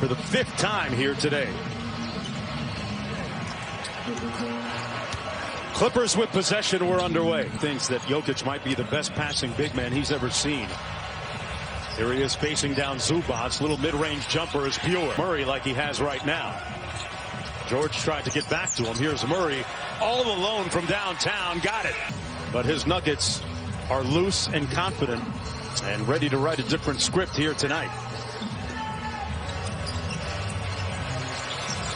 for the 5th time here today. Clippers with possession were underway. Thinks that Jokic might be the best passing big man he's ever seen. Here he is facing down Zubac. Little mid-range jumper is pure. Murray like he has right now. George tried to get back to him. Here's Murray all alone from downtown. Got it. But his Nuggets are loose and confident and ready to write a different script here tonight.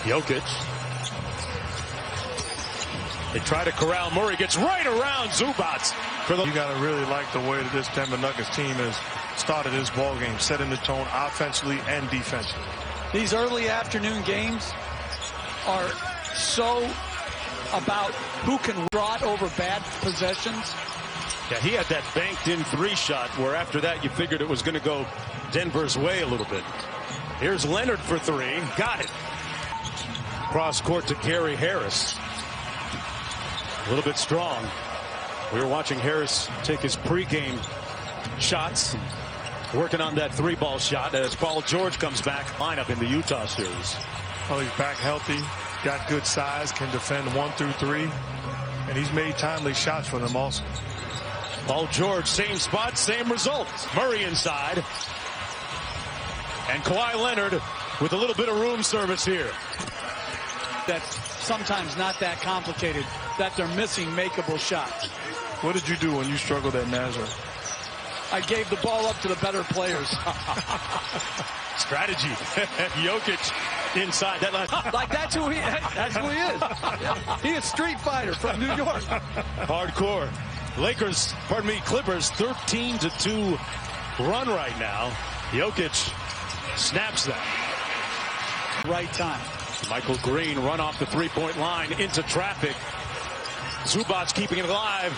Jokic. They try to corral Murray. Gets right around Zubac. You got to really like the way that this Denver Nuggets team has started this ball game, setting the tone offensively and defensively. These early afternoon games are so about who can rot over bad possessions. Yeah, he had that banked-in 3 shot where after that you figured it was going to go Denver's way a little bit. Here's Leonard for 3. Got it. Cross court to Gary Harris. A little bit strong. We were watching Harris take his pregame shots, working on that 3-ball shot as P.George comes back. Lineup in the Utah series. Well, he's back healthy, got good size, can defend 1 through 3, and he's made timely shots for them also. P.George, same spot, same result. Murray inside. And Kawhi Leonard with a little bit of room service here. That's sometimes not that complicated, that they're missing makeable shots. What did you do when you struggled at Nazareth? I gave the ball up to the better players. Strategy. Jokic inside that line. Like that's who he is. He is street fighter from New York. Hardcore. Clippers 13-2 run right now. Jokic snaps that. Right time. Michael Green run off the 3-point line into traffic. Zubac keeping it alive.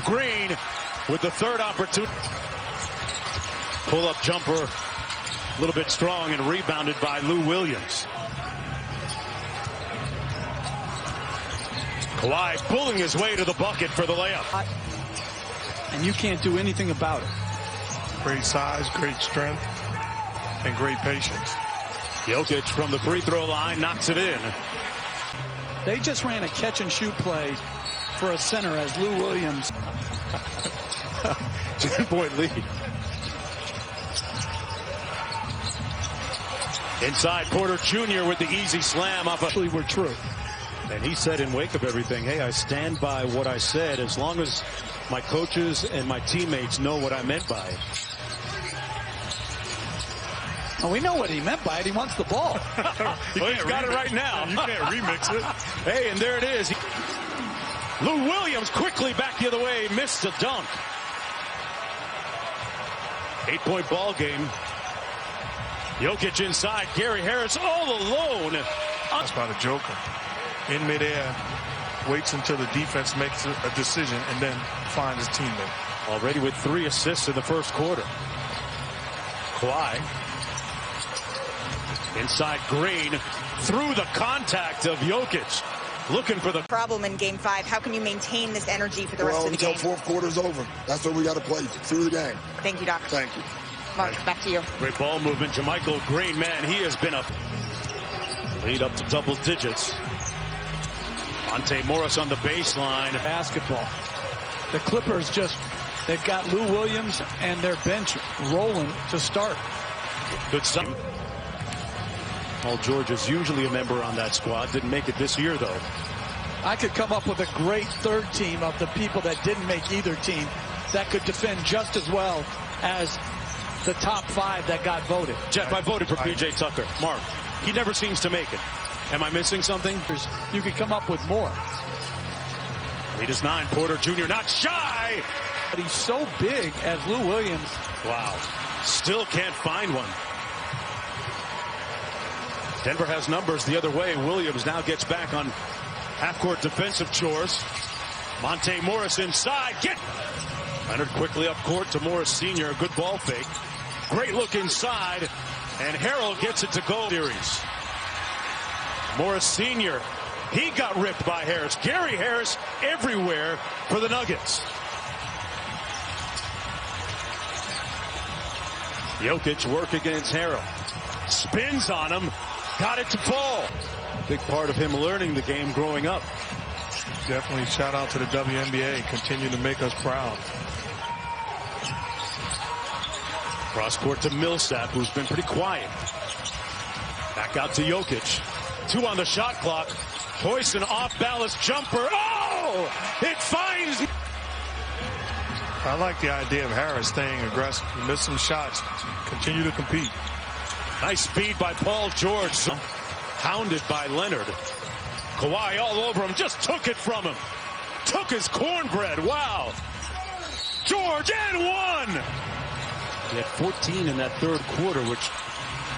Green with the 3rd opportunity. Pull-up jumper, a little bit strong and rebounded by Lou Williams. Kawhi pulling his way to the bucket for the layup. And you can't do anything about it. Great size, great strength, and great patience. Jokic from the free throw line knocks it in. They just ran a catch and shoot play for a center as Lou Williams. 10-point lead. Inside Porter Jr. with the easy slam off. Actually, we're true. And he said in wake of everything, hey, I stand by what I said as long as my coaches and my teammates know what I meant by it. Well, we know what he meant by it. He wants the ball. Well, he's got it right now. You can't remix it. Hey, and there it is. Lou Williams quickly back the other way. Missed a dunk. 8-point ball game. Jokic inside. Gary Harris all alone. That's by the Joker. In midair, waits until the defense makes a decision and then finds his teammate. Already with 3 assists in the first quarter. Kawhi. Inside Green. Through the contact of Jokic. Looking for the problem in Game 5. How can you maintain this energy for the rest of the game? Until 4th quarter's over. That's what we got to play through the game. Thank you, Doc. Thank you. Mark, back to you. Great ball movement. JaMychal Green, man, he has been a lead up to double digits. Monte Morris on the baseline. Basketball. The Clippers they've got Lou Williams and their bench rolling to start. Good stuff. P.George is usually a member on that squad. Didn't make it this year, though. I could come up with a great 3rd team of the people that didn't make either team that could defend just as well as the top 5 that got voted. Jeff, I voted for P.J. Tucker. Mark, he never seems to make it. Am I missing something? You could come up with more. Lead is 9. Porter Jr. not shy. But he's so big as Lou Williams. Wow. Still can't find one. Denver has numbers the other way. Williams now gets back on half-court defensive chores. Monte Morris inside. Leonard quickly up court to Morris Sr. Good ball fake. Great look inside. And Harrell gets it to goal series. Morris Sr. He got ripped by Harris. Gary Harris everywhere for the Nuggets. Jokic work against Harrell. Spins on him. Got it to fall. Big part of him learning the game growing up. Definitely shout out to the WNBA. Continue to make us proud. Cross court to Millsap, who's been pretty quiet. Back out to Jokic. 2 on the shot clock. Poison off balance jumper. Oh! It finds. I like the idea of Harris staying aggressive. He missed some shots. Continue to compete. Nice feed by Paul George. Hounded by Leonard. Kawhi all over him. Just took it from him. Took his cornbread. Wow. George and 1. He had 14 in that third quarter, which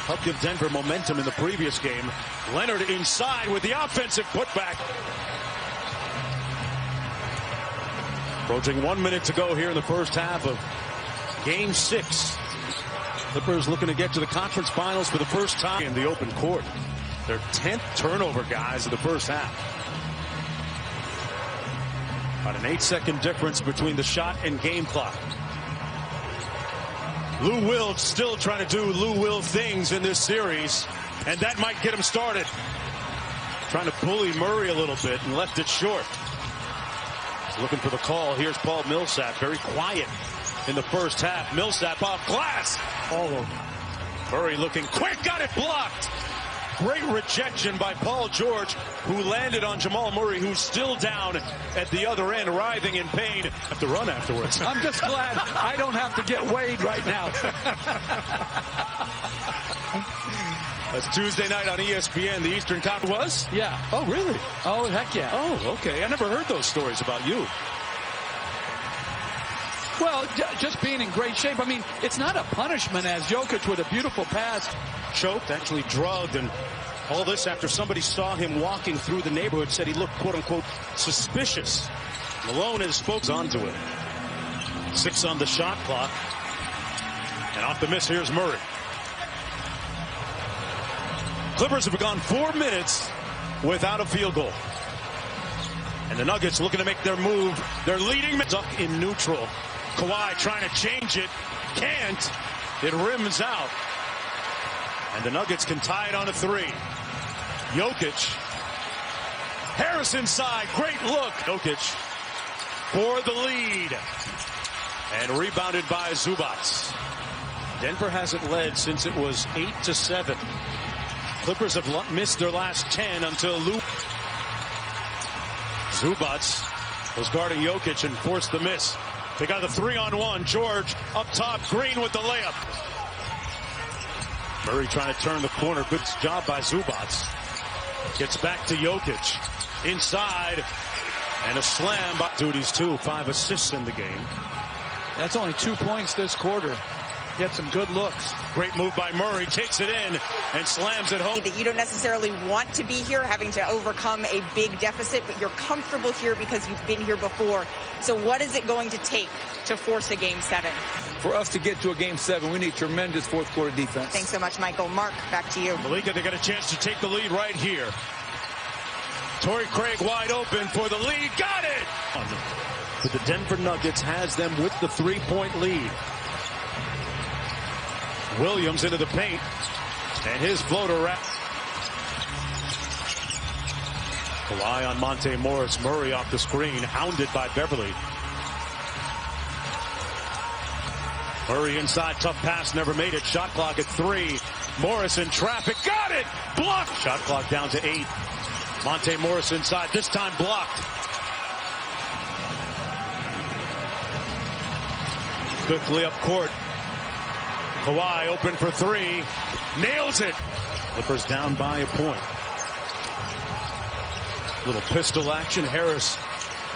helped give Denver momentum in the previous game. Leonard inside with the offensive putback. Approaching 1 minute to go here in the first half of Game 6. Clippers looking to get to the conference finals for the first time in the open court. Their 10th turnover, guys, in the first half. About an 8-second difference between the shot and game clock. Lou Will still trying to do Lou Will things in this series, and that might get him started. Trying to bully Murray a little bit and left it short. Looking for the call. Here's Paul Millsap, very quiet in the first half. Millsap off glass. All over. Murray looking quick, got it blocked. Great rejection by Paul George, who landed on Jamal Murray, who's still down at the other end, writhing in pain. Have to run afterwards. I'm just glad I don't have to get weighed right now. That's Tuesday night on ESPN. The Eastern Conference was? Yeah. Oh, really? Oh, heck yeah. Oh, okay. I never heard those stories about you. Well, just being in great shape. I mean, it's not a punishment, as Jokic with a beautiful pass. Choked, actually drugged, and all this after somebody saw him walking through the neighborhood, said he looked, quote-unquote, suspicious. Malone and his folks onto it. 6 on the shot clock. And off the miss, here's Murray. Clippers have gone 4 minutes without a field goal. And the Nuggets looking to make their move. They're leading up in neutral. Kawhi trying to change it. Can't. It rims out. And the Nuggets can tie it on a 3. Jokic. Harris inside. Great look. Jokic for the lead. And rebounded by Zubac. Denver hasn't led since it was 8-7. Clippers have missed their last 10 until Zubac was guarding Jokic and forced the miss. They got the 3-on-1. George up top. Green with the layup. Murray trying to turn the corner. Good job by Zubac. Gets back to Jokic. Inside. And a slam by duties too. 5 assists in the game. That's only 2 points this quarter. Get some good looks. Great move by Murray. Takes it in and slams it home. That you don't necessarily want to be here, having to overcome a big deficit, but you're comfortable here because you've been here before. So what is it going to take to force a Game 7? For us to get to a Game 7, we need tremendous fourth quarter defense. Thanks so much, Michael. Mark, back to you. Malika, they got a chance to take the lead right here. Torrey Craig wide open for the lead. Got it! But the Denver Nuggets has them with the 3-point lead. Williams into the paint. And his floater wrap. Kawhi on Monte Morris. Murray off the screen. Hounded by Beverly. Murray inside. Tough pass. Never made it. Shot clock at 3. Morris in traffic. Got it! Blocked. Shot clock down to 8. Monte Morris inside. This time blocked. Quickly up court. Kawhi open for 3. Nails it. Clippers down by a point. Little pistol action. Harris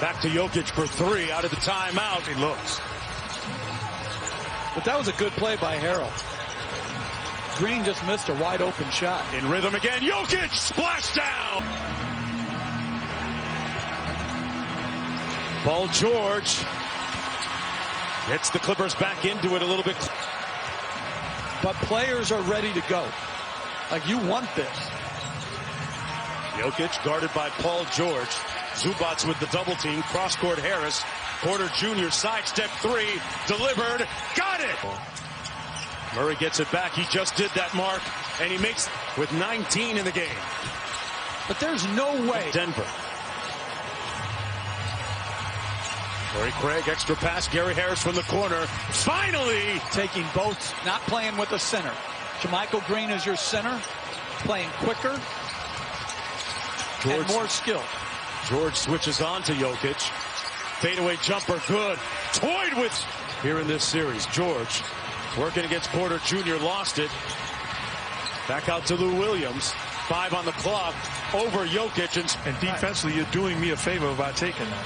back to Jokic for 3 out of the timeout. He looks. But that was a good play by Harrell. Green just missed a wide open shot. In rhythm again. Jokic splash down. Paul George gets the Clippers back into it a little bit. But players are ready to go. Like, you want this. Jokic guarded by Paul George. Zubac with the double team. Cross court Harris. Porter Jr. sidestep 3. Delivered. Got it. Murray gets it back. He just did that, Mark, and he makes with 19 in the game. But there's no way. Denver. Torrey Craig, extra pass. Gary Harris from the corner. Finally Taking both, not playing with a center. Jermichael Green is your center, playing quicker and more skill. George switches on to Jokic. Fadeaway jumper, good. Toyed with here in this series. George working against Porter Jr. Lost it. Back out to Lou Williams. 5 on the clock. Over Jokic. And defensively, you're doing me a favor by taking that.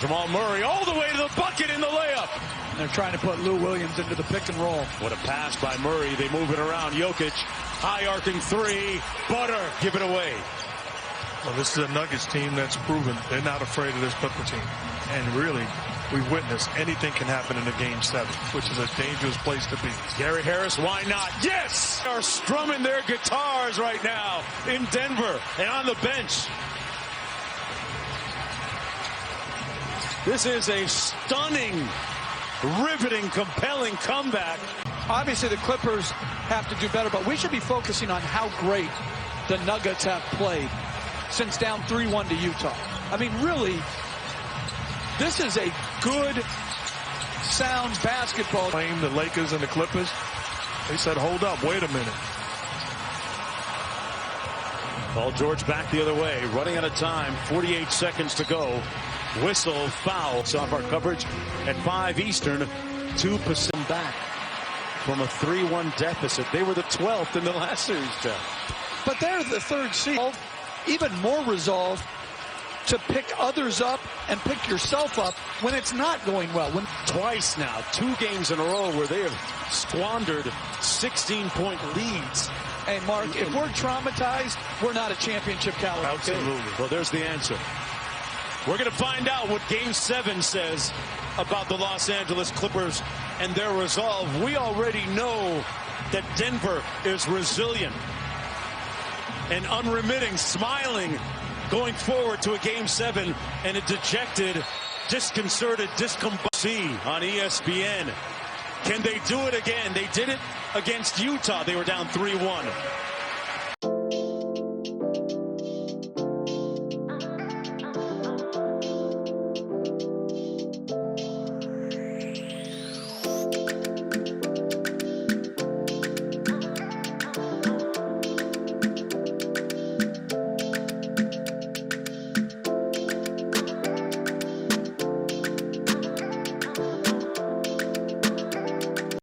Jamal Murray all the way to the bucket in the layup. And they're trying to put Lou Williams into the pick and roll. What a pass by Murray. They move it around. Jokic, high arcing three. Butter, give it away. Well, this is a Nuggets team that's proven they're not afraid of this Clipper team. And really, we've witnessed anything can happen in a Game 7, which is a dangerous place to be. Gary Harris, why not? Yes! They are strumming their guitars right now in Denver and on the bench. This is a stunning, riveting, compelling comeback. Obviously, the Clippers have to do better, but we should be focusing on how great the Nuggets have played since down 3-1 to Utah. I mean, really, this is a good, sound basketball. Playing the Lakers and the Clippers, they said, hold up, wait a minute. Paul George back the other way, running out of time, 48 seconds to go. Whistle, foul. Off our coverage at 5 Eastern, 2% back from a 3-1 deficit. They were the 12th in the last series, Jeff. But they're the 3rd seed. Even more resolve to pick others up and pick yourself up when it's not going well. Twice now, 2 games in a row where they have squandered 16-point leads. Hey, Mark, if we're traumatized, we're not a championship caliber. Absolutely. Well, there's the answer. We're going to find out what Game 7 says about the Los Angeles Clippers and their resolve. We already know that Denver is resilient and unremitting, smiling, going forward to a Game 7 and a dejected, disconcerted, discombobulated on ESPN. Can they do it again? They did it against Utah. They were down 3-1.